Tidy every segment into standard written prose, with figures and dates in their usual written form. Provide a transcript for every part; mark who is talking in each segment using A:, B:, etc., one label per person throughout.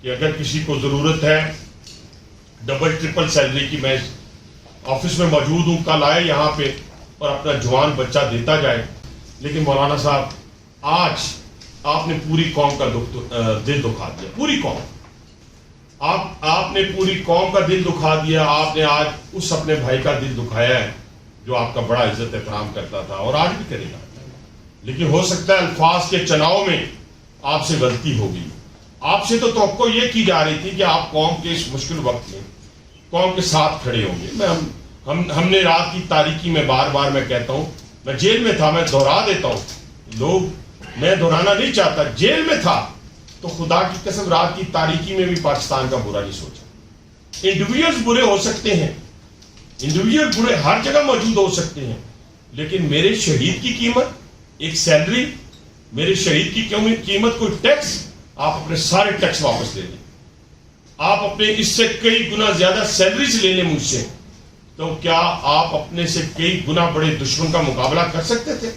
A: کہ اگر کسی کو ضرورت ہے ڈبل ٹرپل سیلری کی، میں آفس میں موجود ہوں، کل آئے یہاں پہ اور اپنا جوان بچہ دیتا جائے. لیکن مولانا صاحب آج آپ نے پوری قوم کا دل دکھا دیا. پوری قوم، آپ نے پوری قوم کا دل دکھا دیا. آپ نے آج اس اپنے بھائی کا دل دکھایا ہے جو آپ کا بڑا عزت احترام کرتا تھا اور آج بھی کرے گا. لیکن ہو سکتا ہے الفاظ کے چناؤ میں آپ سے غلطی ہوگی. آپ سے تو توقع یہ کی جا رہی تھی کہ آپ قوم کے اس مشکل وقت میں قوم کے ساتھ کھڑے ہوں گے. ہم نے رات کی تاریکی میں بار بار میں کہتا ہوں، میں جیل میں تھا، میں دہرا دیتا ہوں، میں دہرانا نہیں چاہتا. جیل میں تھا تو خدا کی قسم رات کی تاریکی میں بھی پاکستان کا برا نہیں سوچا. انڈیویجولز برے ہو سکتے ہیں، انڈیویجول برے ہر جگہ موجود ہو سکتے ہیں، لیکن میرے شہید کی قیمت ایک سیلری، میرے شہید کی قیمت کوئی ٹیکس، آپ اپنے سارے ٹیکس واپس لے لیں. آپ اپنے اس سے کئی گنا زیادہ سیلریز لے لیں مجھ سے، تو کیا آپ اپنے سے کئی گنا بڑے دشمن کا مقابلہ کر سکتے تھے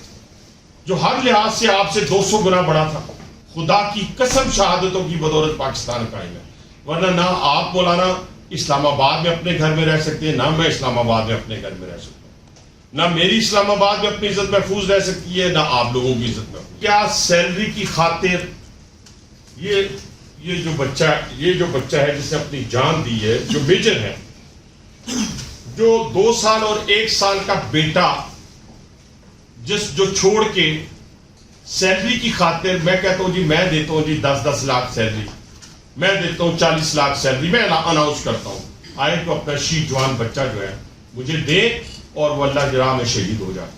A: جو ہر لحاظ سے آپ سے 200 گنا بڑا تھا؟ خدا کی قسم شہادتوں کی بدولت پاکستان قائم ہے. ورنہ نہ آپ مولانا اسلام آباد میں اپنے گھر میں رہ سکتے ہیں، نہ میں اسلام آباد میں اپنے گھر میں رہ سکتا ہوں، نہ میری اسلام آباد میں اپنی عزت محفوظ رہ سکتی ہے، نہ آپ لوگوں کی عزت محفوظ. کیا سیلری کی خاطر یہ جو بچہ ہے جس نے اپنی جان دی ہے، جو میجر ہے، جو 2 سال اور 1 سال کا بیٹا جو چھوڑ کے سیلری کی خاطر، میں کہتا ہوں جی میں دیتا ہوں جی 10 لاکھ سیلری، میں دیتا ہوں 40 لاکھ سیلری، میں اناؤنس کرتا ہوں آئے تو اپنا شہید جوان بچہ جو ہے مجھے دے اور وہ اللہ کی راہ میں شہید ہو جائے.